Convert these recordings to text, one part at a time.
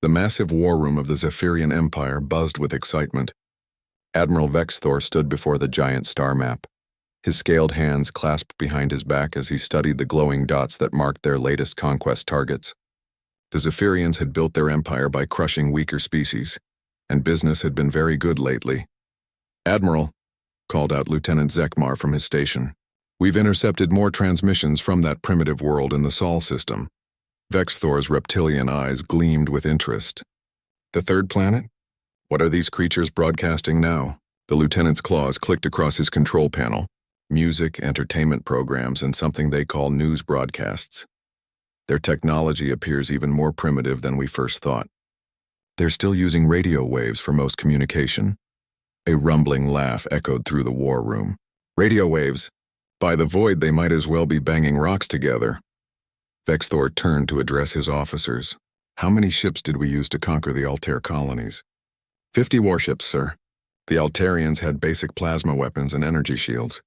The massive war room of the Zephyrian Empire buzzed with excitement. Admiral Vexthor stood before the giant star map, his scaled hands clasped behind his back as he studied the glowing dots that marked their latest conquest targets. The Zephyrians had built their empire by crushing weaker species, and business had been very good lately. "Admiral," called out Lieutenant Zekmar from his station, "we've intercepted more transmissions from that primitive world in the Sol system." Vexthor's reptilian eyes gleamed with interest. "The third planet? What are these creatures broadcasting now?" The lieutenant's claws clicked across his control panel. Music, entertainment programs, and something they call news broadcasts. Their technology appears even more primitive than we first thought. They're still using radio waves for most communication. A rumbling laugh echoed through the war room. "Radio waves? By the void, they might as well be banging rocks together." Vexthor turned to address his officers. "How many ships did we use to conquer the Altair colonies?" 50 warships, sir. The Altarians had basic plasma weapons and energy shields.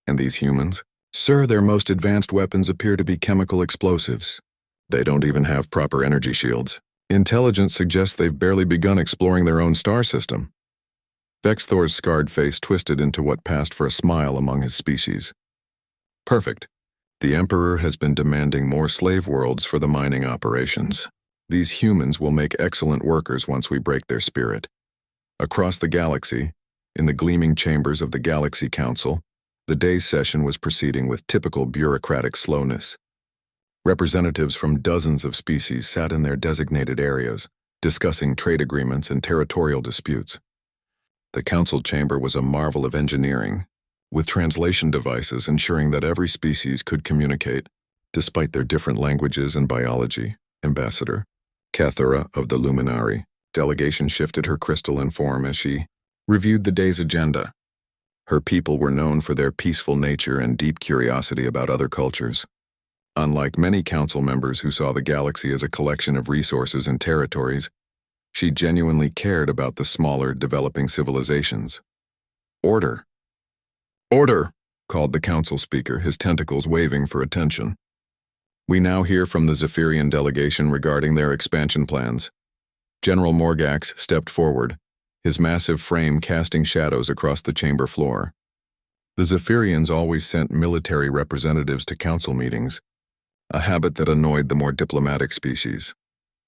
And these humans? Sir, their most advanced weapons appear to be chemical explosives. They don't even have proper energy shields. Intelligence suggests they've barely begun exploring their own star system. Vexthor's scarred face twisted into what passed for a smile among his species. "Perfect. The Emperor has been demanding more slave worlds for the mining operations. These humans will make excellent workers once we break their spirit." Across the galaxy, in the gleaming chambers of the Galaxy Council, the day's session was proceeding with typical bureaucratic slowness. Representatives from dozens of species sat in their designated areas, discussing trade agreements and territorial disputes. The council chamber was a marvel of engineering, with translation devices ensuring that every species could communicate, despite their different languages and biology. Ambassador Cathara of the Luminari delegation shifted her crystalline form as she reviewed the day's agenda. Her people were known for their peaceful nature and deep curiosity about other cultures. Unlike many council members who saw the galaxy as a collection of resources and territories, she genuinely cared about the smaller, developing civilizations. "Order! Order!" called the council speaker, his tentacles waving for attention. "We now hear from the Zephyrian delegation regarding their expansion plans." General Morgax stepped forward, his massive frame casting shadows across the chamber floor. The Zephyrians always sent military representatives to council meetings, a habit that annoyed the more diplomatic species.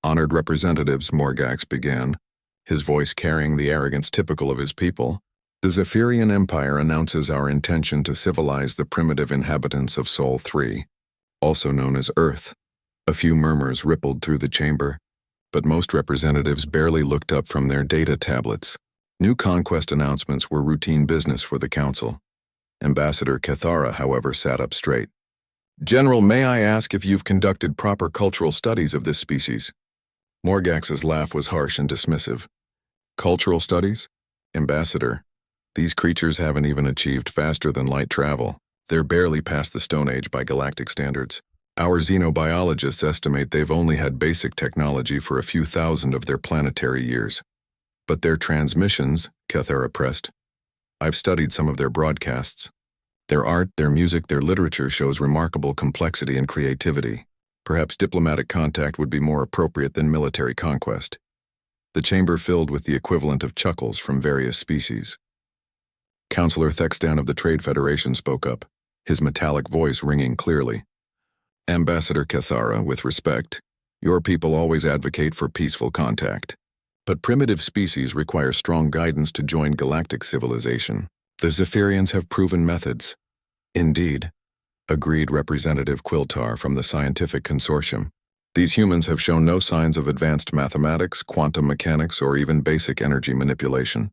"Honored representatives," Morgax began, his voice carrying the arrogance typical of his people, "the Zephyrian Empire announces our intention to civilize the primitive inhabitants of Sol 3, also known as Earth." A few murmurs rippled through the chamber, but most representatives barely looked up from their data tablets. New conquest announcements were routine business for the council. Ambassador Cathara, however, sat up straight. "General, may I ask if you've conducted proper cultural studies of this species?" Morgax's laugh was harsh and dismissive. "Cultural studies? Ambassador, these creatures haven't even achieved faster than light travel. They're barely past the Stone Age by galactic standards. Our xenobiologists estimate they've only had basic technology for a few thousand of their planetary years. But their transmissions," Cathara pressed. "I've studied some of their broadcasts. Their art, their music, their literature shows remarkable complexity and creativity. Perhaps diplomatic contact would be more appropriate than military conquest." The chamber filled with the equivalent of chuckles from various species. Councillor Thextan of the Trade Federation spoke up, his metallic voice ringing clearly. "Ambassador Cathara, with respect, your people always advocate for peaceful contact. But primitive species require strong guidance to join galactic civilization. The Zephyrians have proven methods." "Indeed," agreed Representative Quiltar from the Scientific Consortium. "These humans have shown no signs of advanced mathematics, quantum mechanics, or even basic energy manipulation.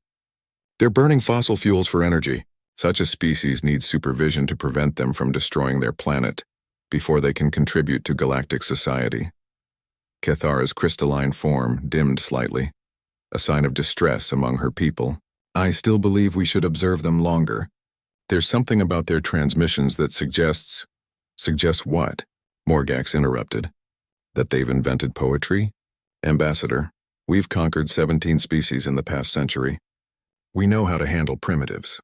They're burning fossil fuels for energy. Such a species needs supervision to prevent them from destroying their planet before they can contribute to galactic society." Cathara's crystalline form dimmed slightly, a sign of distress among her people. "I still believe we should observe them longer. There's something about their transmissions that suggests..." "Suggests what?" Morgax interrupted. "That they've invented poetry? Ambassador, we've conquered 17 species in the past century. We know how to handle primitives.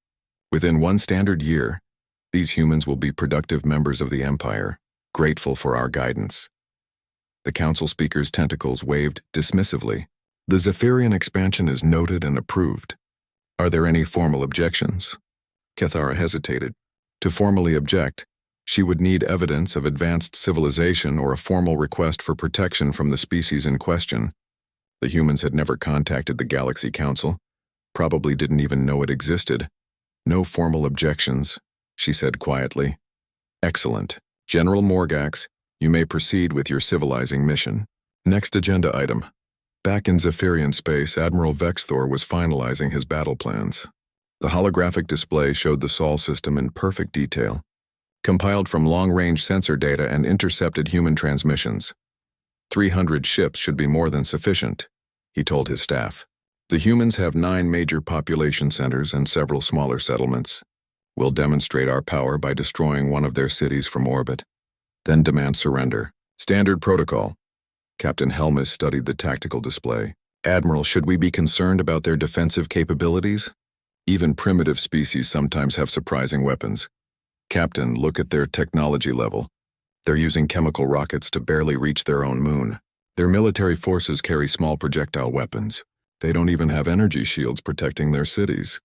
Within one standard year, these humans will be productive members of the Empire, grateful for our guidance." The council speaker's tentacles waved dismissively. The Zephyrian expansion is noted and approved. Are there any formal objections? Cathara hesitated. To formally object, she would need evidence of advanced civilization or a formal request for protection from the species in question. The humans had never contacted the Galaxy Council, probably didn't even know it existed. No formal objections, she said quietly. Excellent. General Morgax, you may proceed with your civilizing mission. Next agenda item. Back in Zephyrian space, Admiral Vexthor was finalizing his battle plans. The holographic display showed the Sol system in perfect detail, compiled from long-range sensor data and intercepted human transmissions. 300 ships should be more than sufficient, he told his staff. The humans have 9 major population centers and several smaller settlements. We'll demonstrate our power by destroying one of their cities from orbit, then demand surrender. Standard protocol. Captain Helmus studied the tactical display. Admiral, should we be concerned about their defensive capabilities? Even primitive species sometimes have surprising weapons. Captain, look at their technology level. They're using chemical rockets to barely reach their own moon. Their military forces carry small projectile weapons. They don't even have energy shields protecting their cities.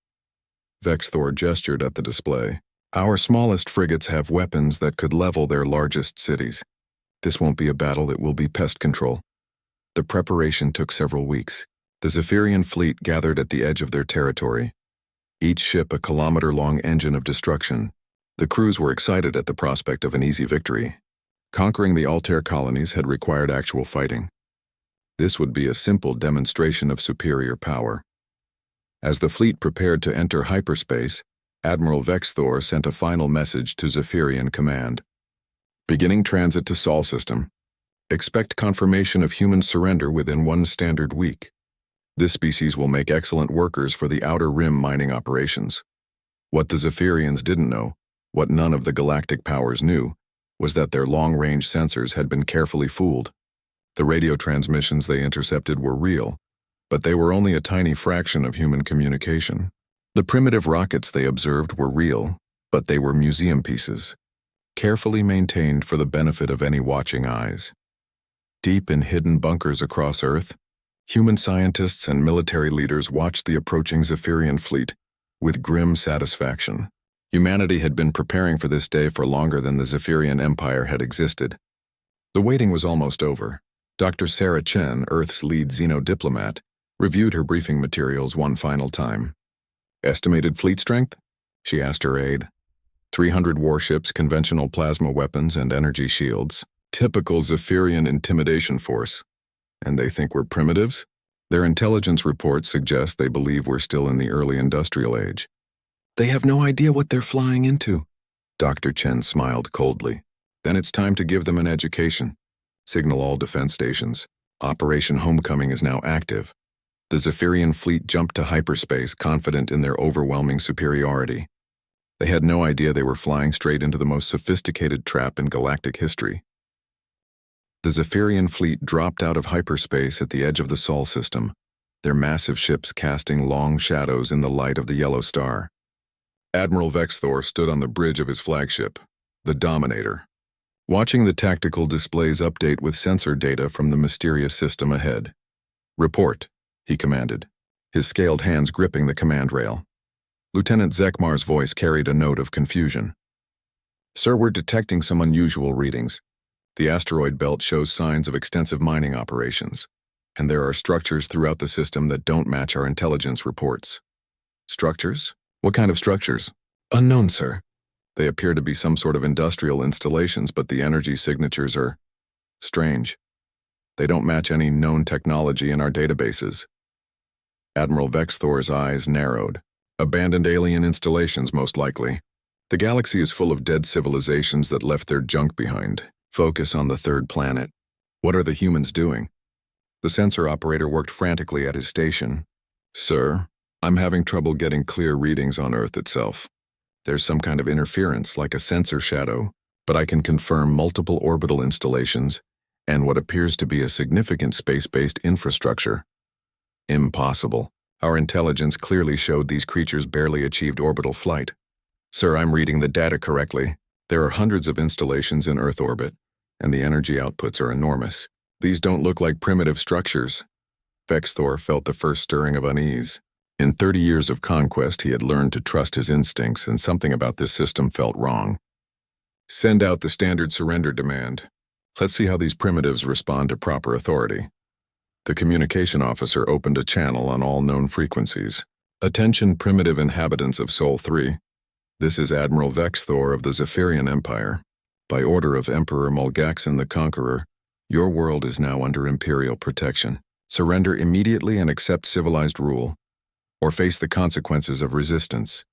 Vexthor gestured at the display. Our smallest frigates have weapons that could level their largest cities. This won't be a battle, it will be pest control. The preparation took several weeks. The Zephyrian fleet gathered at the edge of their territory. Each ship a kilometer-long engine of destruction. The crews were excited at the prospect of an easy victory. Conquering the Altair colonies had required actual fighting. This would be a simple demonstration of superior power. As the fleet prepared to enter hyperspace, Admiral Vexthor sent a final message to Zephyrian Command. Beginning transit to Sol system. Expect confirmation of human surrender within 1 standard week. This species will make excellent workers for the Outer Rim mining operations. What the Zephyrians didn't know, what none of the galactic powers knew, was that their long-range sensors had been carefully fooled. The radio transmissions they intercepted were real, but they were only a tiny fraction of human communication. The primitive rockets they observed were real, but they were museum pieces, carefully maintained for the benefit of any watching eyes. Deep in hidden bunkers across Earth, human scientists and military leaders watched the approaching Zephyrian fleet with grim satisfaction. Humanity had been preparing for this day for longer than the Zephyrian Empire had existed. The waiting was almost over. Dr. Sarah Chen, Earth's lead xenodiplomat, reviewed her briefing materials one final time. Estimated fleet strength? She asked her aide. 300 warships, conventional plasma weapons, and energy shields. Typical Zephyrian intimidation force. And they think we're primitives? Their intelligence reports suggest they believe we're still in the early industrial age. They have no idea what they're flying into. Dr. Chen smiled coldly. Then it's time to give them an education. Signal all defense stations. Operation Homecoming is now active. The Zephyrian fleet jumped to hyperspace, confident in their overwhelming superiority. They had no idea they were flying straight into the most sophisticated trap in galactic history. The Zephyrian fleet dropped out of hyperspace at the edge of the Sol system, their massive ships casting long shadows in the light of the yellow star. Admiral Vexthor stood on the bridge of his flagship, the Dominator, watching the tactical displays update with sensor data from the mysterious system ahead. Report, he commanded, his scaled hands gripping the command rail. Lieutenant Zekmar's voice carried a note of confusion. Sir, we're detecting some unusual readings. The asteroid belt shows signs of extensive mining operations, and there are structures throughout the system that don't match our intelligence reports. Structures? What kind of structures? Unknown, sir. They appear to be some sort of industrial installations, but the energy signatures are strange. They don't match any known technology in our databases. Admiral Vexthor's eyes narrowed. Abandoned alien installations, most likely. The galaxy is full of dead civilizations that left their junk behind. Focus on the third planet. What are the humans doing? The sensor operator worked frantically at his station. Sir, I'm having trouble getting clear readings on Earth itself. There's some kind of interference, like a sensor shadow, but I can confirm multiple orbital installations and what appears to be a significant space-based infrastructure. Impossible. Our intelligence clearly showed these creatures barely achieved orbital flight. Sir, I'm reading the data correctly. There are hundreds of installations in Earth orbit, and the energy outputs are enormous. These don't look like primitive structures. Vexthor felt the first stirring of unease. In 30 years of conquest, he had learned to trust his instincts, and something about this system felt wrong. Send out the standard surrender demand. Let's see how these primitives respond to proper authority. The communication officer opened a channel on all known frequencies. Attention, primitive inhabitants of Sol 3. This is Admiral Vexthor of the Zephyrian Empire. By order of Emperor Mulgaxan the Conqueror, your world is now under Imperial protection. Surrender immediately and accept civilized rule, or face the consequences of resistance.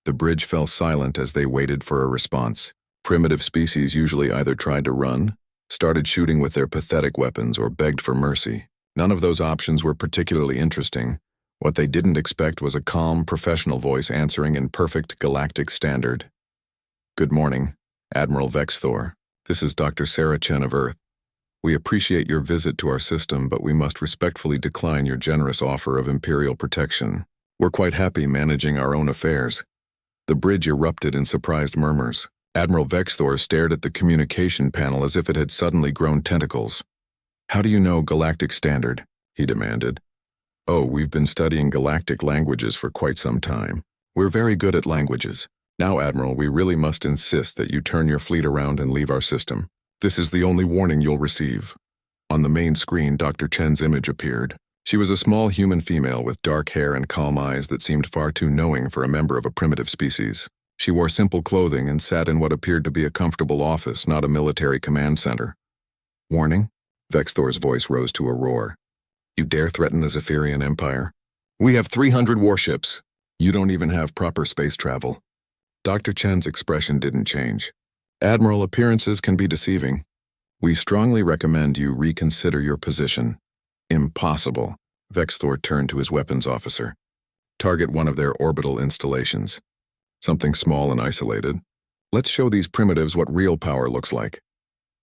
The bridge fell silent as they waited for a response. Primitive species usually either tried to run, started shooting with their pathetic weapons, or begged for mercy. None of those options were particularly interesting. What they didn't expect was a calm, professional voice answering in perfect galactic standard. Good morning, Admiral Vexthor. This is Dr. Sarah Chen of Earth. We appreciate your visit to our system, but we must respectfully decline your generous offer of Imperial protection. We're quite happy managing our own affairs. The bridge erupted in surprised murmurs. Admiral Vexthor stared at the communication panel as if it had suddenly grown tentacles. How do you know Galactic Standard? He demanded. Oh, we've been studying galactic languages for quite some time. We're very good at languages. Now, Admiral, we really must insist that you turn your fleet around and leave our system. This is the only warning you'll receive. On the main screen, Dr. Chen's image appeared. She was a small human female with dark hair and calm eyes that seemed far too knowing for a member of a primitive species. She wore simple clothing and sat in what appeared to be a comfortable office, not a military command center. Warning? Vexthor's voice rose to a roar. You dare threaten the Zephyrian Empire? We have 300 warships. You don't even have proper space travel. Dr. Chen's expression didn't change. Admiral, appearances can be deceiving. We strongly recommend you reconsider your position. Impossible. Vexthor turned to his weapons officer. Target one of their orbital installations. Something small and isolated. Let's show these primitives what real power looks like.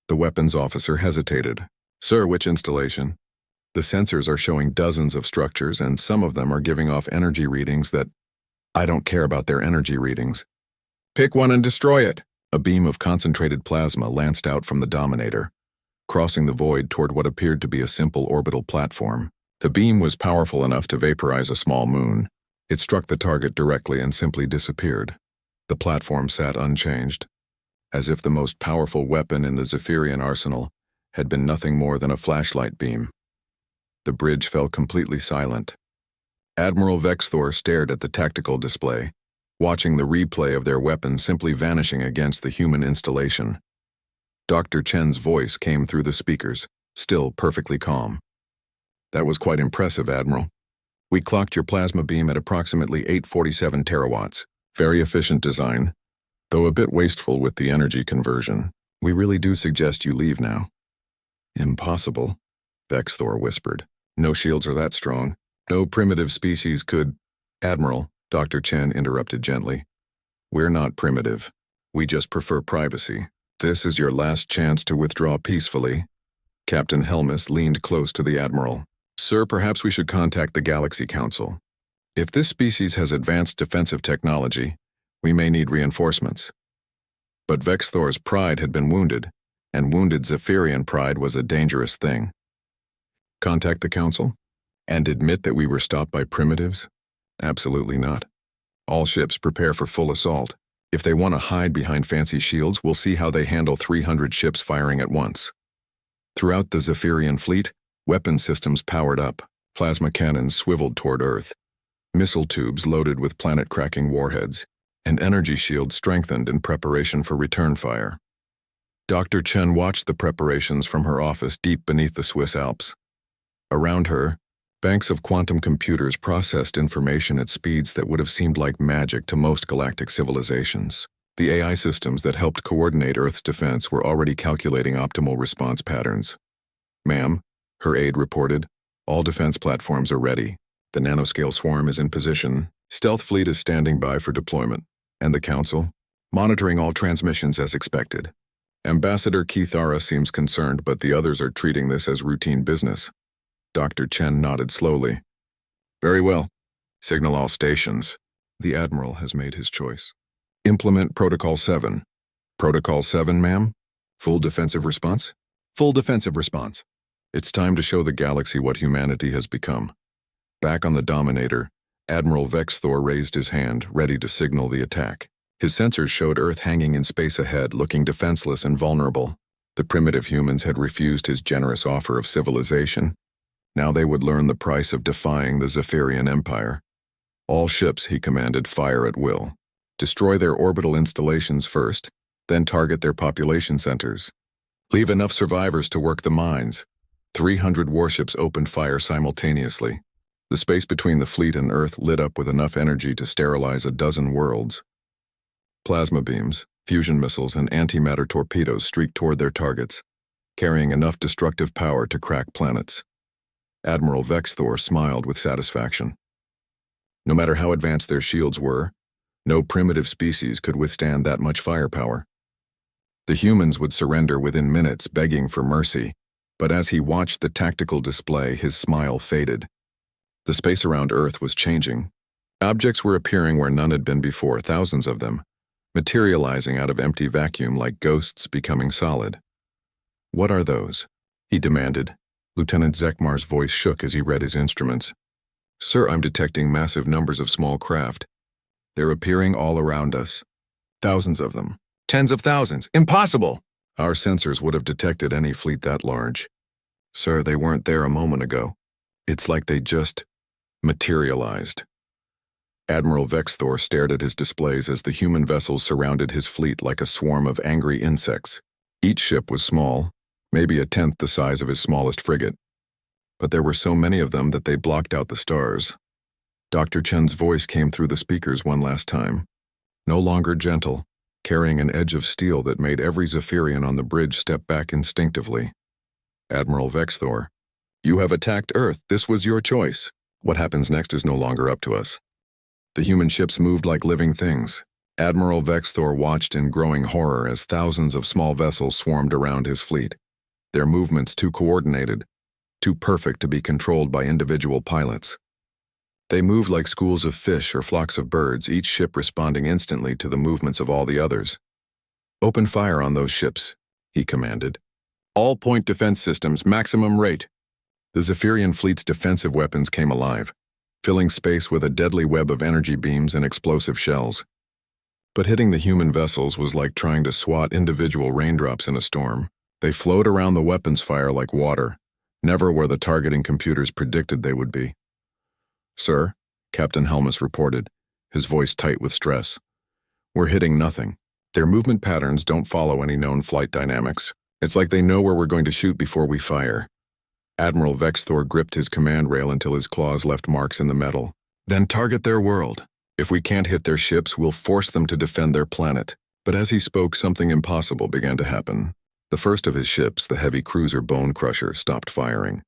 The weapons officer hesitated. Sir, which installation? The sensors are showing dozens of structures, and some of them are giving off energy readings that... I don't care about their energy readings. Pick one and destroy it. A beam of concentrated plasma lanced out from the Dominator, crossing the void toward what appeared to be a simple orbital platform. The beam was powerful enough to vaporize a small moon. It struck the target directly and simply disappeared. The platform sat unchanged, as if the most powerful weapon in the Zephyrian arsenal had been nothing more than a flashlight beam. The bridge fell completely silent. Admiral Vexthor stared at the tactical display, watching the replay of their weapons simply vanishing against the human installation. Dr. Chen's voice came through the speakers, still perfectly calm. That was quite impressive, Admiral. We clocked your plasma beam at approximately 847 terawatts. Very efficient design, though a bit wasteful with the energy conversion. We really do suggest you leave now. Impossible, Vexthor whispered. No shields are that strong. No primitive species could... Admiral, Dr. Chen interrupted gently. We're not primitive. We just prefer privacy. This is your last chance to withdraw peacefully. Captain Helmus leaned close to the Admiral. Sir, perhaps we should contact the Galaxy Council. If this species has advanced defensive technology, we may need reinforcements. But Vexthor's pride had been wounded, and wounded Zephyrian pride was a dangerous thing. Contact the Council? And admit that we were stopped by primitives? Absolutely not. All ships prepare for full assault. If they want to hide behind fancy shields, we'll see how they handle 300 ships firing at once. Throughout the Zephyrian fleet, weapon systems powered up, plasma cannons swiveled toward Earth, missile tubes loaded with planet-cracking warheads, and energy shields strengthened in preparation for return fire. Dr. Chen watched the preparations from her office deep beneath the Swiss Alps. Around her, banks of quantum computers processed information at speeds that would have seemed like magic to most galactic civilizations. The AI systems that helped coordinate Earth's defense were already calculating optimal response patterns. Ma'am, her aide reported, all defense platforms are ready. The nanoscale swarm is in position. Stealth fleet is standing by for deployment. And the Council? Monitoring all transmissions as expected. Ambassador Keithara seems concerned, but the others are treating this as routine business. Dr. Chen nodded slowly. Very well. Signal all stations. The Admiral has made his choice. Implement Protocol 7. Protocol 7, ma'am? Full defensive response? Full defensive response. It's time to show the galaxy what humanity has become. Back on the Dominator, Admiral Vex Thor raised his hand, ready to signal the attack. His sensors showed Earth hanging in space ahead, looking defenseless and vulnerable. The primitive humans had refused his generous offer of civilization. Now they would learn the price of defying the Zephyrian Empire. All ships, he commanded, fire at will. Destroy their orbital installations first, then target their population centers. Leave enough survivors to work the mines. 300 warships opened fire simultaneously. The space between the fleet and Earth lit up with enough energy to sterilize a dozen worlds. Plasma beams, fusion missiles, and antimatter torpedoes streaked toward their targets, carrying enough destructive power to crack planets. Admiral Vex Thor smiled with satisfaction. No matter how advanced their shields were, no primitive species could withstand that much firepower. The humans would surrender within minutes, begging for mercy, but as he watched the tactical display, his smile faded. The space around Earth was changing. Objects were appearing where none had been before, thousands of them, materializing out of empty vacuum like ghosts becoming solid. "What are those?" he demanded. Lieutenant Zekmar's voice shook as he read his instruments. "Sir, I'm detecting massive numbers of small craft. They're appearing all around us. Thousands of them. Tens of thousands. Impossible! Our sensors would have detected any fleet that large. Sir, they weren't there a moment ago. It's like they just materialized." Admiral Vex Thor stared at his displays as the human vessels surrounded his fleet like a swarm of angry insects. Each ship was small, maybe a tenth the size of his smallest frigate. But there were so many of them that they blocked out the stars. Dr. Chen's voice came through the speakers one last time. No longer gentle, carrying an edge of steel that made every Zephyrian on the bridge step back instinctively. "Admiral Vex Thor, you have attacked Earth. This was your choice. What happens next is no longer up to us." The human ships moved like living things. Admiral Vex Thor watched in growing horror as thousands of small vessels swarmed around his fleet. Their movements too coordinated, too perfect to be controlled by individual pilots. They moved like schools of fish or flocks of birds, each ship responding instantly to the movements of all the others. "Open fire on those ships," he commanded. "All point defense systems, maximum rate." The Zephyrian fleet's defensive weapons came alive, filling space with a deadly web of energy beams and explosive shells. But hitting the human vessels was like trying to swat individual raindrops in a storm. They flowed around the weapons fire like water, never where the targeting computers predicted they would be. "Sir," Captain Helmus reported, his voice tight with stress. "We're hitting nothing. Their movement patterns don't follow any known flight dynamics. It's like they know where we're going to shoot before we fire." Admiral Vex Thor gripped his command rail until his claws left marks in the metal. "Then target their world. If we can't hit their ships, we'll force them to defend their planet." But as he spoke, something impossible began to happen. The first of his ships, the heavy cruiser Bone Crusher, stopped firing.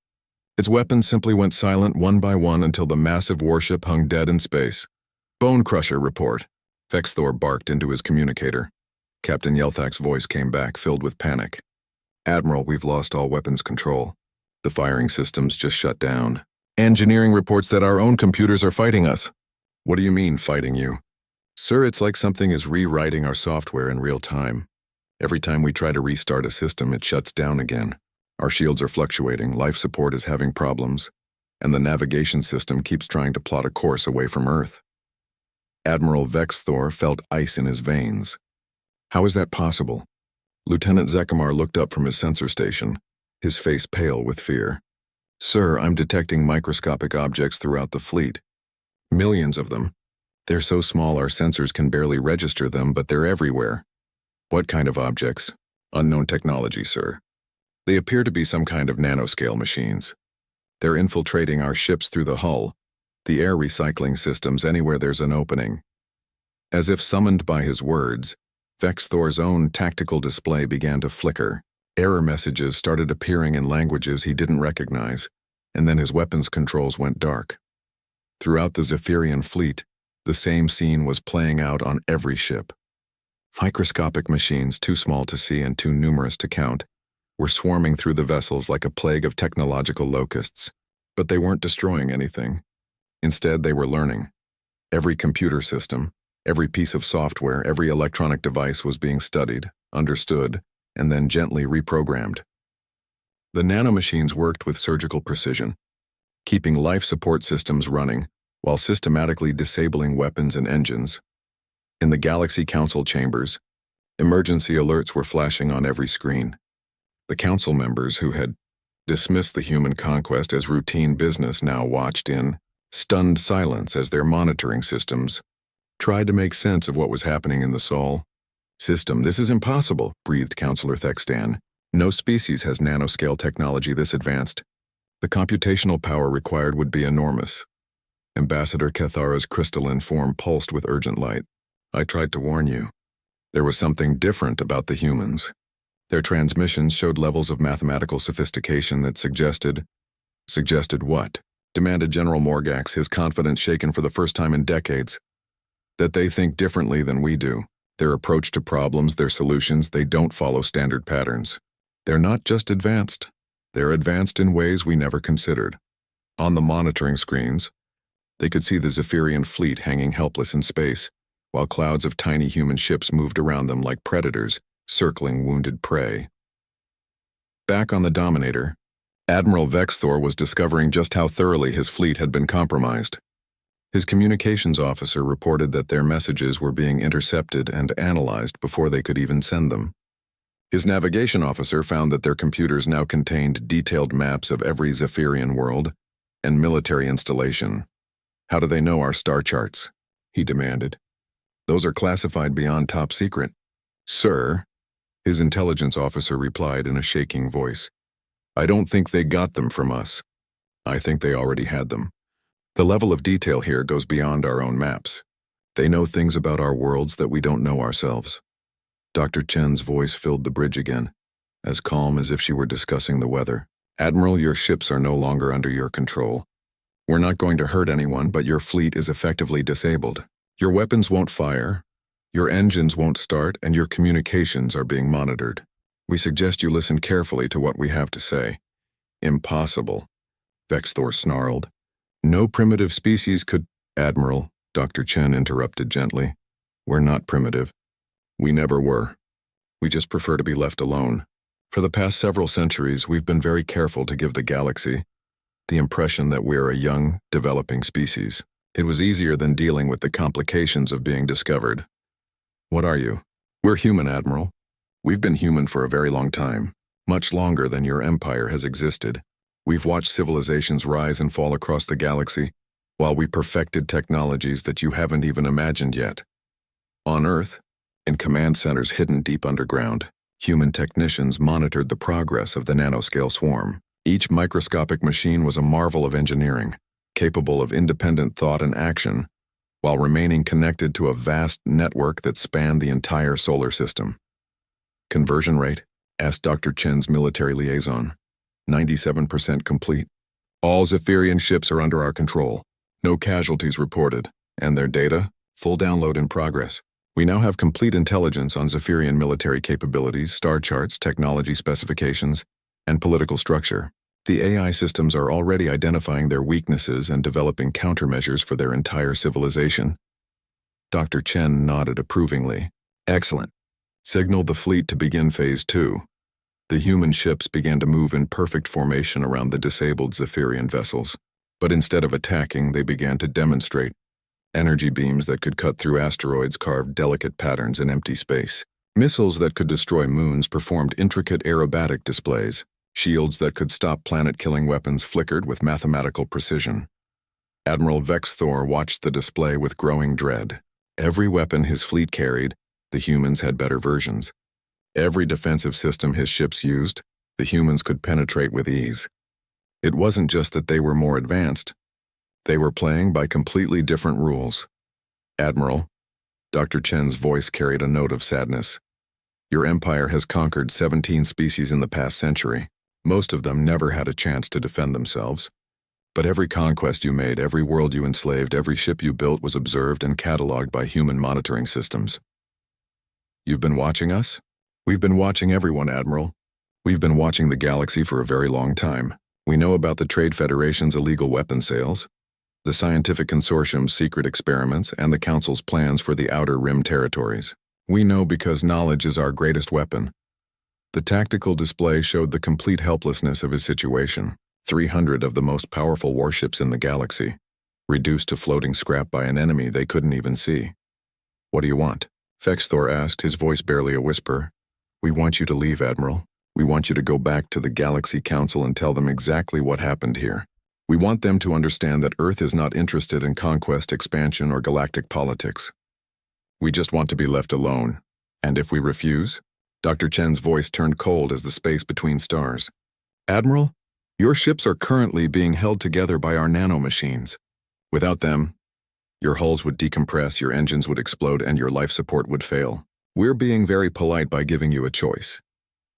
Its weapons simply went silent one by one until the massive warship hung dead in space. "Bone Crusher, report." Vex Thor barked into his communicator. Captain Yelthak's voice came back, filled with panic. "Admiral, we've lost all weapons control. The firing systems just shut down. Engineering reports that our own computers are fighting us." "What do you mean, fighting you?" "Sir, it's like something is rewriting our software in real time. Every time we try to restart a system, it shuts down again. Our shields are fluctuating, life support is having problems, and the navigation system keeps trying to plot a course away from Earth." Admiral Vex Thor felt ice in his veins. "How is that possible?" Lieutenant Zekmar looked up from his sensor station, his face pale with fear. "Sir, I'm detecting microscopic objects throughout the fleet. Millions of them. They're so small our sensors can barely register them, but they're everywhere." "What kind of objects?" "Unknown technology, sir. They appear to be some kind of nanoscale machines. They're infiltrating our ships through the hull, the air recycling systems anywhere there's an opening." As if summoned by his words, Vex Thor's own tactical display began to flicker. Error messages started appearing in languages he didn't recognize, and then his weapons controls went dark. Throughout the Zephyrian fleet, the same scene was playing out on every ship. Microscopic machines, too small to see and too numerous to count, were swarming through the vessels like a plague of technological locusts. But they weren't destroying anything. Instead, they were learning. Every computer system, every piece of software, every electronic device was being studied, understood, and then gently reprogrammed. The nanomachines worked with surgical precision, keeping life support systems running while systematically disabling weapons and engines. In the Galaxy Council chambers, emergency alerts were flashing on every screen. The council members who had dismissed the human conquest as routine business now watched in stunned silence as their monitoring systems tried to make sense of what was happening in the Sol system. "This is impossible," breathed Councillor Thextan. "No species has nanoscale technology this advanced. The computational power required would be enormous." Ambassador Cathara's crystalline form pulsed with urgent light. "I tried to warn you. There was something different about the humans. Their transmissions showed levels of mathematical sophistication that suggested what?" demanded General Morgax, his confidence shaken for the first time in decades. "That they think differently than we do. Their approach to problems, their solutions, they don't follow standard patterns. They're not just advanced. They're advanced in ways we never considered." On the monitoring screens, they could see the Zephyrian fleet hanging helpless in space, while clouds of tiny human ships moved around them like predators, circling wounded prey. Back on the Dominator, Admiral Vexthor was discovering just how thoroughly his fleet had been compromised. His communications officer reported that their messages were being intercepted and analyzed before they could even send them. His navigation officer found that their computers now contained detailed maps of every Zephyrian world and military installation. "How do they know our star charts?" he demanded. "Those are classified beyond top secret." "Sir," his intelligence officer replied in a shaking voice, "I don't think they got them from us. I think they already had them. The level of detail here goes beyond our own maps. They know things about our worlds that we don't know ourselves." Dr. Chen's voice filled the bridge again, as calm as if she were discussing the weather. "Admiral, your ships are no longer under your control. We're not going to hurt anyone, but your fleet is effectively disabled. Your weapons won't fire, your engines won't start, and your communications are being monitored. We suggest you listen carefully to what we have to say." "Impossible," Vexthor snarled. "No primitive species could—" "Admiral," Dr. Chen interrupted gently. "We're not primitive. We never were. We just prefer to be left alone. For the past several centuries, we've been very careful to give the galaxy the impression that we're a young, developing species. It was easier than dealing with the complications of being discovered." "What are you?" "We're human, Admiral. We've been human for a very long time, much longer than your empire has existed. We've watched civilizations rise and fall across the galaxy, while we perfected technologies that you haven't even imagined yet. On Earth, in command centers hidden deep underground, human technicians monitored the progress of the nanoscale swarm. Each microscopic machine was a marvel of engineering, capable of independent thought and action, while remaining connected to a vast network that spanned the entire solar system." "Conversion rate?" asked Dr. Chen's military liaison. 97% complete. All Zephyrian ships are under our control. No casualties reported, and their data, full download in progress. We now have complete intelligence on Zephyrian military capabilities, star charts, technology specifications, and political structure. The AI systems are already identifying their weaknesses and developing countermeasures for their entire civilization." Dr. Chen nodded approvingly. "Excellent. Signal the fleet to begin Phase 2. The human ships began to move in perfect formation around the disabled Zephyrian vessels, but instead of attacking, they began to demonstrate. Energy beams that could cut through asteroids carved delicate patterns in empty space. Missiles that could destroy moons performed intricate aerobatic displays. Shields that could stop planet-killing weapons flickered with mathematical precision. Admiral Vexthor watched the display with growing dread. Every weapon his fleet carried, the humans had better versions. Every defensive system his ships used, the humans could penetrate with ease. It wasn't just that they were more advanced. They were playing by completely different rules. "Admiral," Dr. Chen's voice carried a note of sadness, "your empire has conquered 17 species in the past century. Most of them never had a chance to defend themselves. But every conquest you made, every world you enslaved, every ship you built was observed and cataloged by human monitoring systems. You've been watching us? We've been watching everyone, Admiral. We've been watching the galaxy for a very long time. We know about the Trade Federation's illegal weapon sales, the Scientific Consortium's secret experiments, and the Council's plans for the Outer Rim territories. We know because knowledge is our greatest weapon. The tactical display showed the complete helplessness of his situation. 300 of the most powerful warships in the galaxy, reduced to floating scrap by an enemy they couldn't even see. "What do you want?" Vexthor asked, his voice barely a whisper. "We want you to leave, Admiral. We want you to go back to the Galaxy Council and tell them exactly what happened here. We want them to understand that Earth is not interested in conquest, expansion, or galactic politics. We just want to be left alone. And if we refuse?" Dr. Chen's voice turned cold as the space between stars. "Admiral, your ships are currently being held together by our nanomachines. Without them, your hulls would decompress, your engines would explode, and your life support would fail. We're being very polite by giving you a choice."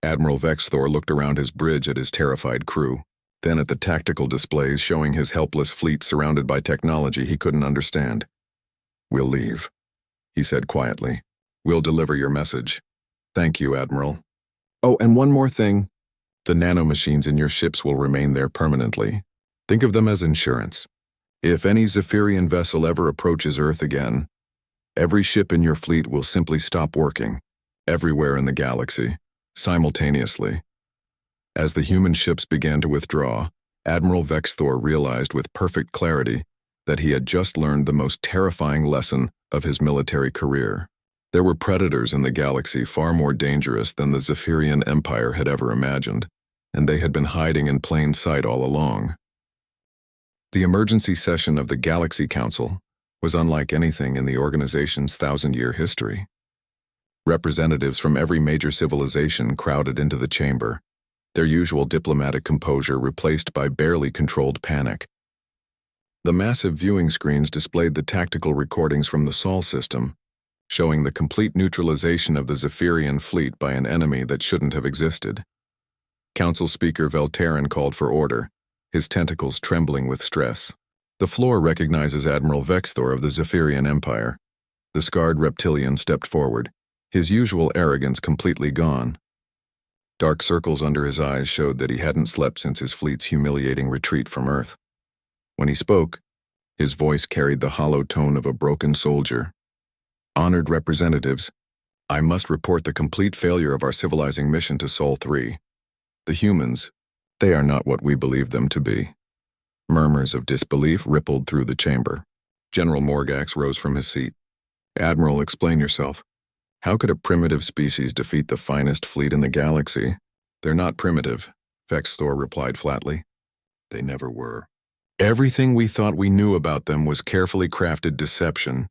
Admiral Vexthor looked around his bridge at his terrified crew, then at the tactical displays showing his helpless fleet surrounded by technology he couldn't understand. "We'll leave," he said quietly. "We'll deliver your message. Thank you, Admiral. Oh, and one more thing. The nanomachines in your ships will remain there permanently. Think of them as insurance. If any Zephyrian vessel ever approaches Earth again, every ship in your fleet will simply stop working, everywhere in the galaxy, simultaneously." As the human ships began to withdraw, Admiral Vexthor realized with perfect clarity that he had just learned the most terrifying lesson of his military career. There were predators in the galaxy far more dangerous than the Zephyrian Empire had ever imagined, and they had been hiding in plain sight all along. The emergency session of the Galaxy Council was unlike anything in the organization's 1,000-year history. Representatives from every major civilization crowded into the chamber, their usual diplomatic composure replaced by barely controlled panic. The massive viewing screens displayed the tactical recordings from the Sol system, showing the complete neutralization of the Zephyrian fleet by an enemy that shouldn't have existed. Council Speaker Velterin called for order, his tentacles trembling with stress. The floor recognizes Admiral Vexthor of the Zephyrian Empire. The scarred reptilian stepped forward, his usual arrogance completely gone. Dark circles under his eyes showed that he hadn't slept since his fleet's humiliating retreat from Earth. When he spoke, his voice carried the hollow tone of a broken soldier. "Honored representatives, I must report the complete failure of our civilizing mission to Sol 3. The humans, they are not what we believe them to be." Murmurs of disbelief rippled through the chamber. General Morgax rose from his seat. "Admiral, explain yourself. How could a primitive species defeat the finest fleet in the galaxy?" "They're not primitive," Vexthor replied flatly. "They never were. Everything we thought we knew about them was carefully crafted deception.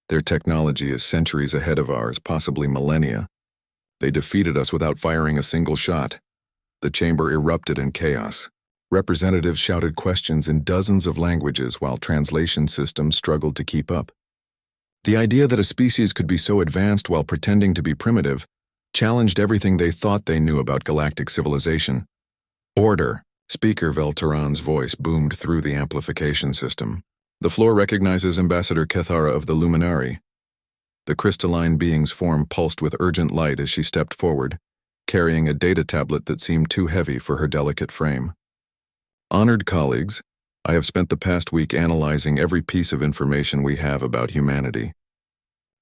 Their technology is centuries ahead of ours, possibly millennia. They defeated us without firing a single shot." The chamber erupted in chaos. Representatives shouted questions in dozens of languages while translation systems struggled to keep up. The idea that a species could be so advanced while pretending to be primitive challenged everything they thought they knew about galactic civilization. "Order!" Speaker Velteran's voice boomed through the amplification system. "The floor recognizes Ambassador Kethara of the Luminari." The crystalline being's form pulsed with urgent light as she stepped forward, carrying a data tablet that seemed too heavy for her delicate frame. "Honored colleagues, I have spent the past week analyzing every piece of information we have about humanity.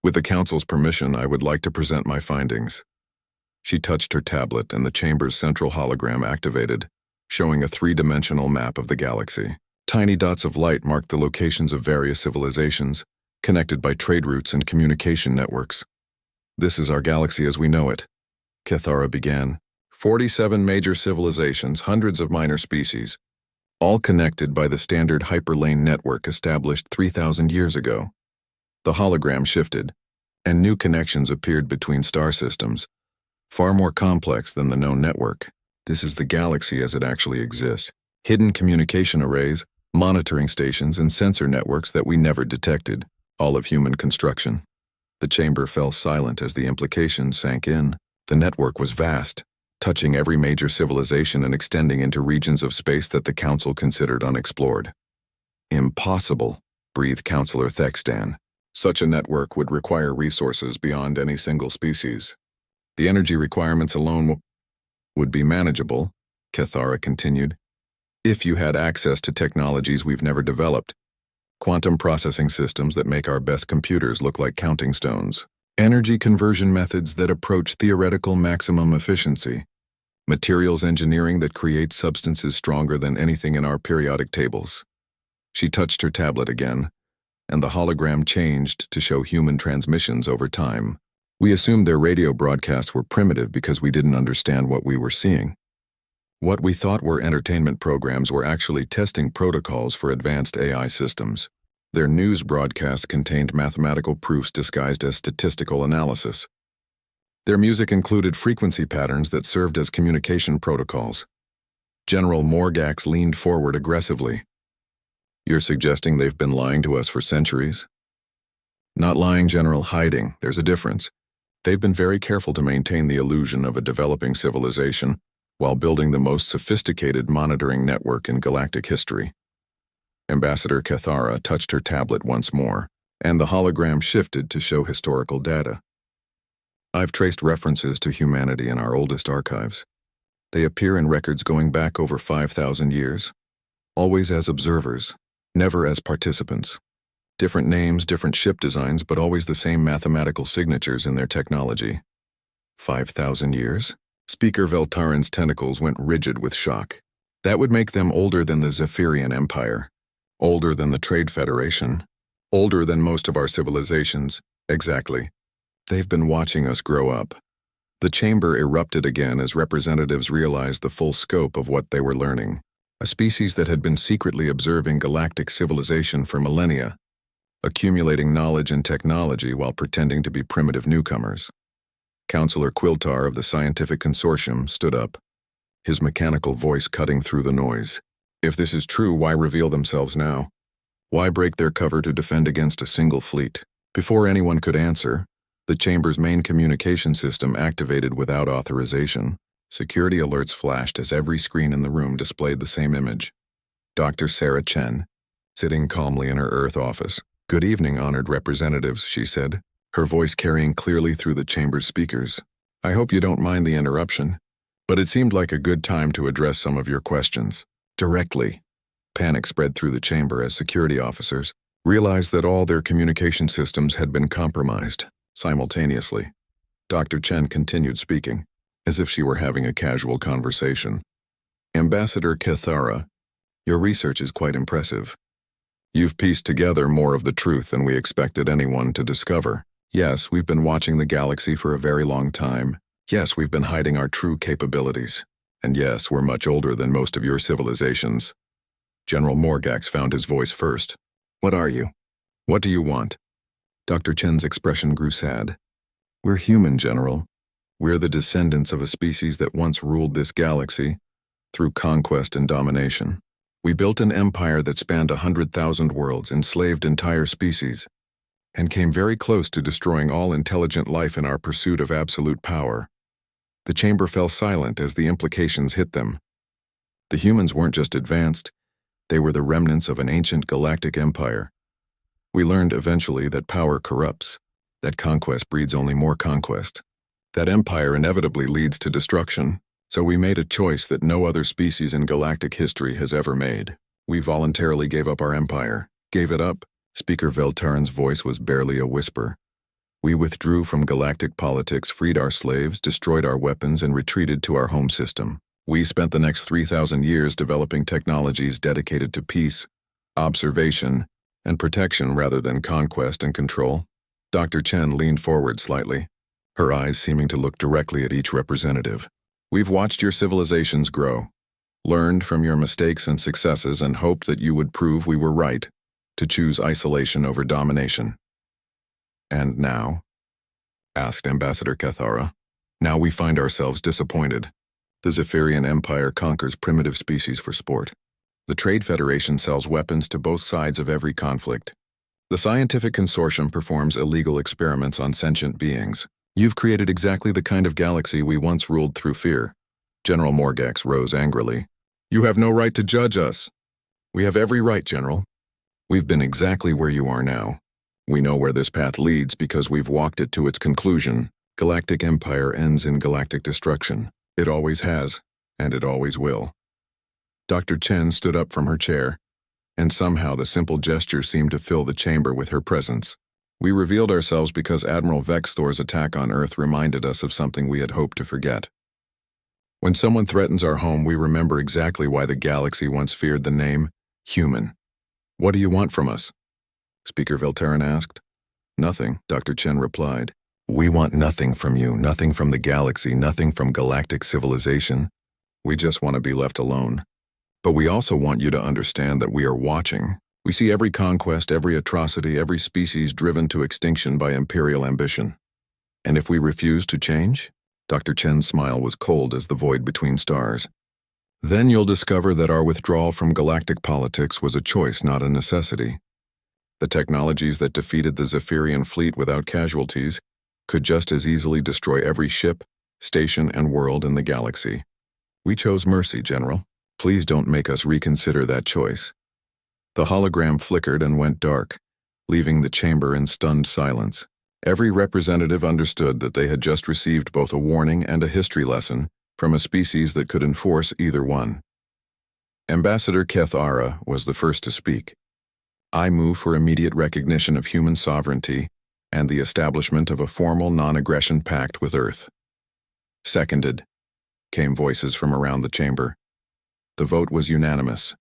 With the Council's permission, I would like to present my findings." She touched her tablet and the chamber's central hologram activated, showing a three-dimensional map of the galaxy. Tiny dots of light marked the locations of various civilizations, connected by trade routes and communication networks. "This is our galaxy as we know it," Kethara began. 47 major civilizations, hundreds of minor species, all connected by the standard hyperlane network established 3,000 years ago. The hologram shifted, and new connections appeared between star systems, far more complex than the known network. This is the galaxy as it actually exists. Hidden communication arrays, monitoring stations, and sensor networks that we never detected, all of human construction. The chamber fell silent as the implications sank in. The network was vast, touching every major civilization and extending into regions of space that the Council considered unexplored. "Impossible," breathed Councillor Thextan. "Such a network would require resources beyond any single species. The energy requirements alone would be manageable," Kethara continued, "if you had access to technologies we've never developed. Quantum processing systems that make our best computers look like counting stones. Energy conversion methods that approach theoretical maximum efficiency. Materials engineering that creates substances stronger than anything in our periodic tables. She touched her tablet again, and the hologram changed to show human transmissions over time. We assumed their radio broadcasts were primitive because we didn't understand what we were seeing. What we thought were entertainment programs were actually testing protocols for advanced AI systems. Their news broadcast contained mathematical proofs disguised as statistical analysis. Their music included frequency patterns that served as communication protocols. General Morgax leaned forward aggressively. You're suggesting they've been lying to us for centuries? Not lying, General, hiding. There's a difference. They've been very careful to maintain the illusion of a developing civilization while building the most sophisticated monitoring network in galactic history. Ambassador Cathara touched her tablet once more, and the hologram shifted to show historical data. I've traced references to humanity in our oldest archives. They appear in records going back over 5,000 years, always as observers, never as participants. Different names, different ship designs, but always the same mathematical signatures in their technology. 5,000 years? Speaker Veltaran's tentacles went rigid with shock. That would make them older than the Zephyrian Empire, older than the Trade Federation, older than most of our civilizations. Exactly. They've been watching us grow up. The chamber erupted again as representatives realized the full scope of what they were learning. A species that had been secretly observing galactic civilization for millennia, accumulating knowledge and technology while pretending to be primitive newcomers. Counselor Quiltar of the Scientific Consortium stood up, his mechanical voice cutting through the noise. If this is true, why reveal themselves now? Why break their cover to defend against a single fleet? Before anyone could answer, the chamber's main communication system activated without authorization. Security alerts flashed as every screen in the room displayed the same image. Dr. Sarah Chen, sitting calmly in her Earth office. Good evening, honored representatives, she said, her voice carrying clearly through the chamber's speakers. I hope you don't mind the interruption, but it seemed like a good time to address some of your questions. Directly. Panic spread through the chamber as security officers realized that all their communication systems had been compromised, simultaneously. Dr. Chen continued speaking, as if she were having a casual conversation. Ambassador Cathara, your research is quite impressive. You've pieced together more of the truth than we expected anyone to discover. Yes, we've been watching the galaxy for a very long time. Yes, we've been hiding our true capabilities. And yes, we're much older than most of your civilizations. General Morgax found his voice first. What are you? What do you want? Dr. Chen's expression grew sad. We're human, General. We're the descendants of a species that once ruled this galaxy through conquest and domination. We built an empire that spanned 100,000 worlds, enslaved entire species, and came very close to destroying all intelligent life in our pursuit of absolute power. The chamber fell silent as the implications hit them. The humans weren't just advanced, they were the remnants of an ancient galactic empire. We learned eventually that power corrupts, that conquest breeds only more conquest, that empire inevitably leads to destruction. So we made a choice that no other species in galactic history has ever made. We voluntarily gave up our empire. Gave it up? Speaker Veltaran's voice was barely a whisper. We withdrew from galactic politics, freed our slaves, destroyed our weapons, and retreated to our home system. We spent the next 3,000 years developing technologies dedicated to peace, observation, and protection rather than conquest and control. Dr. Chen leaned forward slightly, her eyes seeming to look directly at each representative. We've watched your civilizations grow, learned from your mistakes and successes, and hoped that you would prove we were right to choose isolation over domination. And now? Asked Ambassador Cathara. Now we find ourselves disappointed. The Zephyrian Empire conquers primitive species for sport. The Trade Federation sells weapons to both sides of every conflict. The Scientific Consortium performs illegal experiments on sentient beings. You've created exactly the kind of galaxy we once ruled through fear. General Morgax rose angrily. You have no right to judge us. We have every right, General. We've been exactly where you are now. We know where this path leads because we've walked it to its conclusion. Galactic Empire ends in galactic destruction. It always has, and it always will. Dr. Chen stood up from her chair, and somehow the simple gesture seemed to fill the chamber with her presence. We revealed ourselves because Admiral Vex Thor's attack on Earth reminded us of something we had hoped to forget. When someone threatens our home, we remember exactly why the galaxy once feared the name human. What do you want from us? Speaker Velteran asked. Nothing, Dr. Chen replied. We want nothing from you, nothing from the galaxy, nothing from galactic civilization. We just want to be left alone. But we also want you to understand that we are watching. We see every conquest, every atrocity, every species driven to extinction by imperial ambition. And if we refuse to change? Dr. Chen's smile was cold as the void between stars. Then you'll discover that our withdrawal from galactic politics was a choice, not a necessity. The technologies that defeated the Zephyrian fleet without casualties could just as easily destroy every ship, station, and world in the galaxy. We chose mercy, General. Please don't make us reconsider that choice. The hologram flickered and went dark, leaving the chamber in stunned silence. Every representative understood that they had just received both a warning and a history lesson from a species that could enforce either one. Ambassador Kethara was the first to speak. I move for immediate recognition of human sovereignty and the establishment of a formal non-aggression pact with Earth. Seconded, came voices from around the chamber. The vote was unanimous.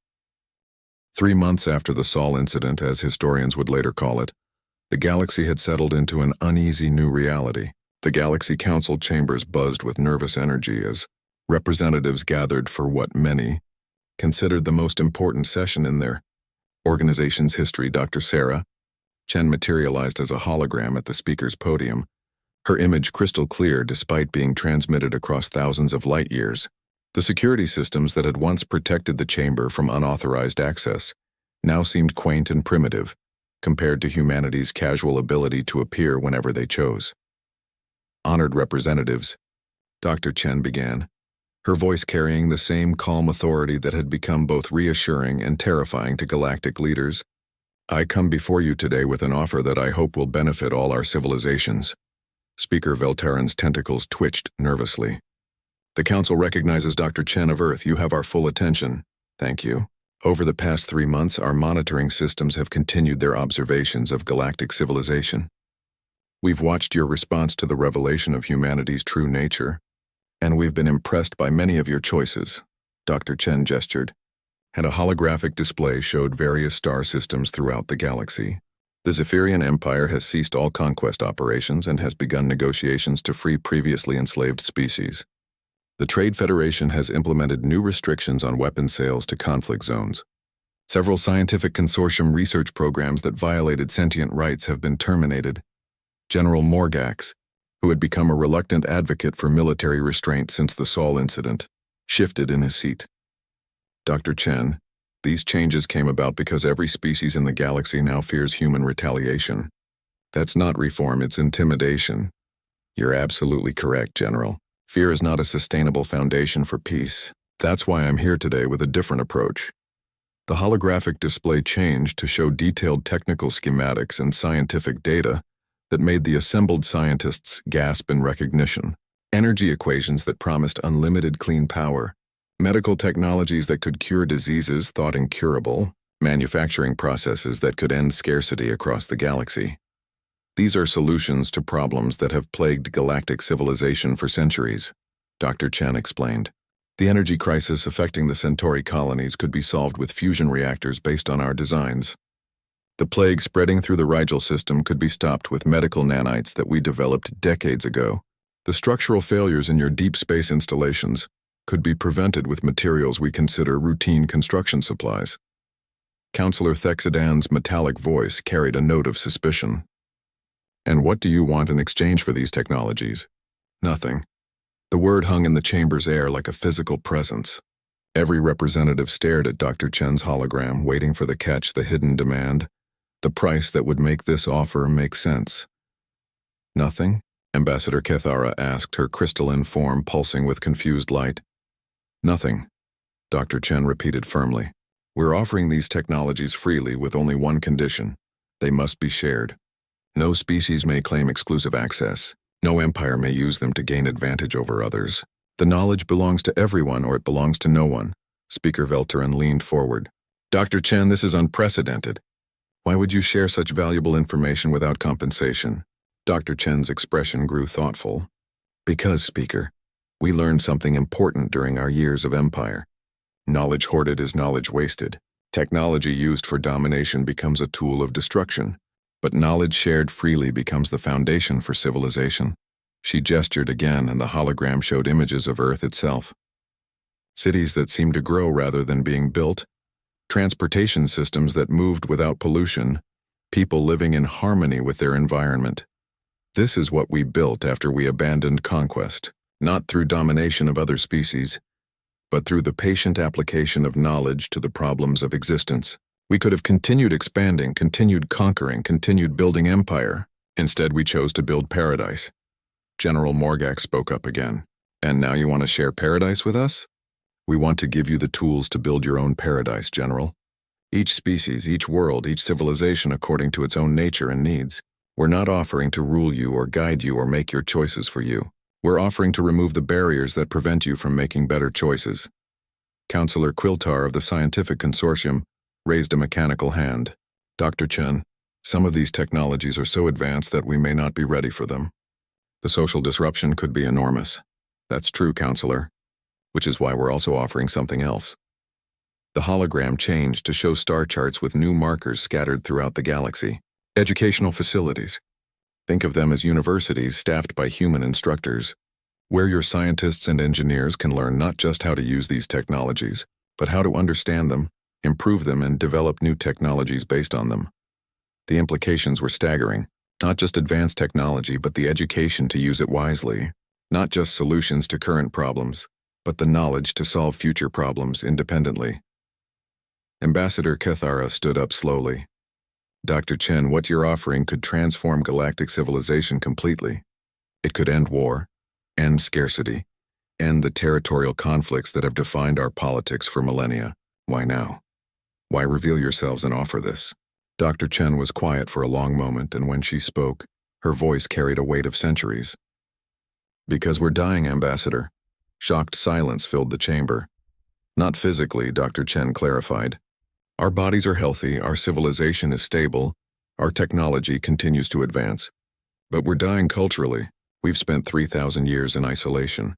3 months after the Sol incident, as historians would later call it, the galaxy had settled into an uneasy new reality. The Galaxy Council chambers buzzed with nervous energy as representatives gathered for what many considered the most important session in their organization's history. Dr. Sarah Chen materialized as a hologram at the speaker's podium, her image crystal clear despite being transmitted across thousands of light years. The security systems that had once protected the chamber from unauthorized access now seemed quaint and primitive, compared to humanity's casual ability to appear whenever they chose. Honored representatives, Dr. Chen began, her voice carrying the same calm authority that had become both reassuring and terrifying to galactic leaders. I come before you today with an offer that I hope will benefit all our civilizations. Speaker Velteran's tentacles twitched nervously. The Council recognizes Dr. Chen of Earth. You have our full attention. Thank you. Over the past 3 months, our monitoring systems have continued their observations of galactic civilization. We've watched your response to the revelation of humanity's true nature, and we've been impressed by many of your choices. Dr. Chen gestured, and a holographic display showed various star systems throughout the galaxy. The Zephyrian Empire has ceased all conquest operations and has begun negotiations to free previously enslaved species. The Trade Federation has implemented new restrictions on weapon sales to conflict zones. Several scientific consortium research programs that violated sentient rights have been terminated. General Morgax, who had become a reluctant advocate for military restraint since the Sol incident, shifted in his seat. Dr. Chen, these changes came about because every species in the galaxy now fears human retaliation. That's not reform, it's intimidation. You're absolutely correct, General. Fear is not a sustainable foundation for peace. That's why I'm here today with a different approach. The holographic display changed to show detailed technical schematics and scientific data that made the assembled scientists gasp in recognition. Energy equations that promised unlimited clean power, medical technologies that could cure diseases thought incurable, manufacturing processes that could end scarcity across the galaxy. These are solutions to problems that have plagued galactic civilization for centuries, Dr. Chen explained. The energy crisis affecting the Centauri colonies could be solved with fusion reactors based on our designs. The plague spreading through the Rigel system could be stopped with medical nanites that we developed decades ago. The structural failures in your deep space installations could be prevented with materials we consider routine construction supplies. Counselor Thexadan's metallic voice carried a note of suspicion. And what do you want in exchange for these technologies? Nothing. The word hung in the chamber's air like a physical presence. Every representative stared at Dr. Chen's hologram, waiting for the catch, the hidden demand, the price that would make this offer make sense. Nothing? Ambassador Kethara asked, her crystalline form pulsing with confused light. Nothing, Dr. Chen repeated firmly. We're offering these technologies freely with only one condition. They must be shared. No species may claim exclusive access. No empire may use them to gain advantage over others. The knowledge belongs to everyone or it belongs to no one. Speaker Velteran leaned forward. Dr. Chen, this is unprecedented. Why would you share such valuable information without compensation? Dr. Chen's expression grew thoughtful. Because, Speaker, we learned something important during our years of empire. Knowledge hoarded is knowledge wasted. Technology used for domination becomes a tool of destruction, but knowledge shared freely becomes the foundation for civilization. She gestured again, and the hologram showed images of Earth itself. Cities that seemed to grow rather than being built, transportation systems that moved without pollution, people living in harmony with their environment. This is what we built after we abandoned conquest, not through domination of other species, but through the patient application of knowledge to the problems of existence. We could have continued expanding, continued conquering, continued building empire. Instead, we chose to build paradise. General Morgak spoke up again. And now you want to share paradise with us? We want to give you the tools to build your own paradise, General. Each species, each world, each civilization according to its own nature and needs. We're not offering to rule you or guide you or make your choices for you. We're offering to remove the barriers that prevent you from making better choices. Counselor Quiltar of the Scientific Consortium raised a mechanical hand. Dr. Chen, some of these technologies are so advanced that we may not be ready for them. The social disruption could be enormous. That's true, Counselor, which is why we're also offering something else. The hologram changed to show star charts with new markers scattered throughout the galaxy. Educational facilities. Think of them as universities staffed by human instructors, where your scientists and engineers can learn not just how to use these technologies, but how to understand them, improve them, and develop new technologies based on them. The implications were staggering. Not just advanced technology, but the education to use it wisely. Not just solutions to current problems, but the knowledge to solve future problems independently. Ambassador Kethara stood up slowly. Dr. Chen, what you're offering could transform galactic civilization completely. It could end war, end scarcity, end the territorial conflicts that have defined our politics for millennia. Why now? Why reveal yourselves and offer this? Dr. Chen was quiet for a long moment, and when she spoke, her voice carried a weight of centuries. Because we're dying, Ambassador. Shocked silence filled the chamber. Not physically, Dr. Chen clarified. Our bodies are healthy, our civilization is stable, our technology continues to advance. But we're dying culturally. We've spent 3,000 years in isolation,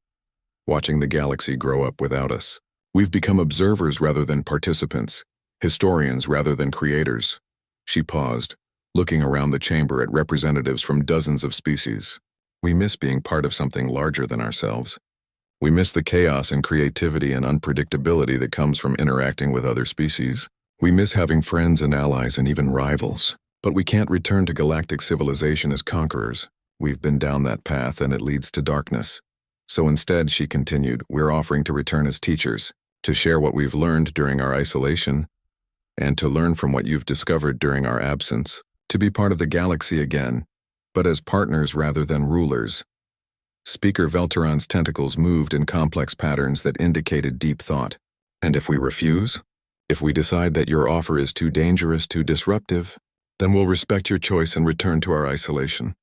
watching the galaxy grow up without us. We've become observers rather than participants, historians rather than creators. She paused, looking around the chamber at representatives from dozens of species. We miss being part of something larger than ourselves. We miss the chaos and creativity and unpredictability that comes from interacting with other species. We miss having friends and allies and even rivals. But we can't return to galactic civilization as conquerors. We've been down that path and it leads to darkness. So instead, she continued, we're offering to return as teachers, to share what we've learned during our isolation, and to learn from what you've discovered during our absence, to be part of the galaxy again, but as partners rather than rulers. Speaker Velteron's tentacles moved in complex patterns that indicated deep thought. And if we refuse? If we decide that your offer is too dangerous, too disruptive, then we'll respect your choice and return to our isolation.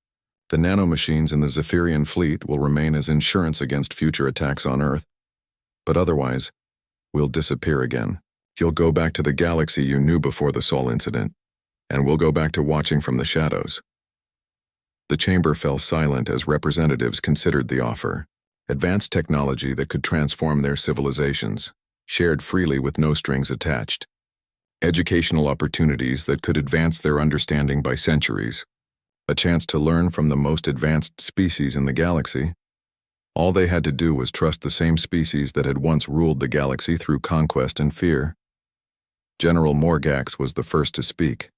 The nanomachines in the Zephyrian fleet will remain as insurance against future attacks on Earth. But otherwise, we'll disappear again. You'll go back to the galaxy you knew before the Sol incident, and we'll go back to watching from the shadows. The chamber fell silent as representatives considered the offer. Advanced technology that could transform their civilizations, shared freely with no strings attached. Educational opportunities that could advance their understanding by centuries. A chance to learn from the most advanced species in the galaxy. All they had to do was trust the same species that had once ruled the galaxy through conquest and fear. General Morgax was the first to speak.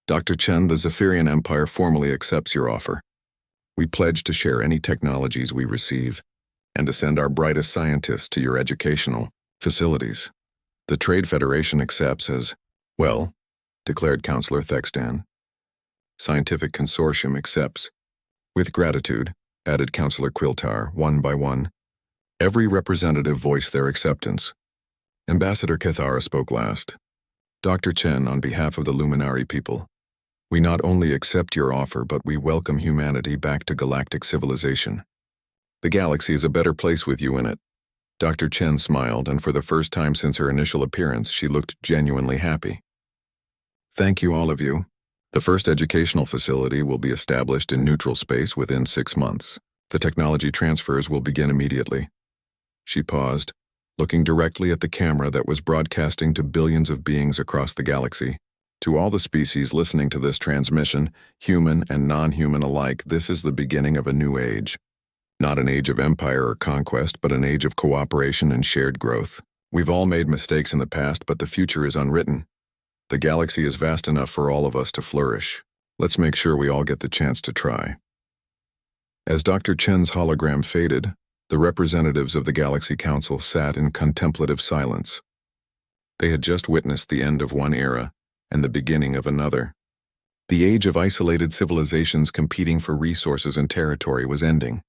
Dr. Chen, the Zephyrian Empire formally accepts your offer. We pledge to share any technologies we receive and to send our brightest scientists to your educational facilities. The Trade Federation accepts as, well, declared Counselor Thextan. Scientific Consortium accepts. With gratitude, added Counselor Quiltar, one by one. Every representative voiced their acceptance. Ambassador Kethara spoke last. Dr. Chen, on behalf of the Luminari people, we not only accept your offer, but we welcome humanity back to galactic civilization. The galaxy is a better place with you in it. Dr. Chen smiled, and for the first time since her initial appearance, she looked genuinely happy. Thank you, all of you. The first educational facility will be established in neutral space within 6 months. The technology transfers will begin immediately. She paused, looking directly at the camera that was broadcasting to billions of beings across the galaxy. To all the species listening to this transmission, human and non-human alike, this is the beginning of a new age. Not an age of empire or conquest, but an age of cooperation and shared growth. We've all made mistakes in the past, but the future is unwritten. The galaxy is vast enough for all of us to flourish. Let's make sure we all get the chance to try. As Dr. Chen's hologram faded, the representatives of the Galaxy Council sat in contemplative silence. They had just witnessed the end of one era and the beginning of another. The age of isolated civilizations competing for resources and territory was ending.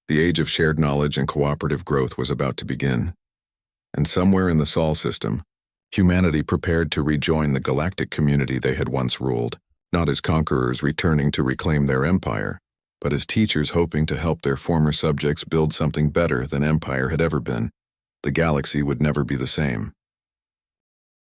The age of shared knowledge and cooperative growth was about to begin. And somewhere in the Sol system, humanity prepared to rejoin the galactic community they had once ruled, not as conquerors returning to reclaim their empire, but as teachers hoping to help their former subjects build something better than empire had ever been. The galaxy would never be the same.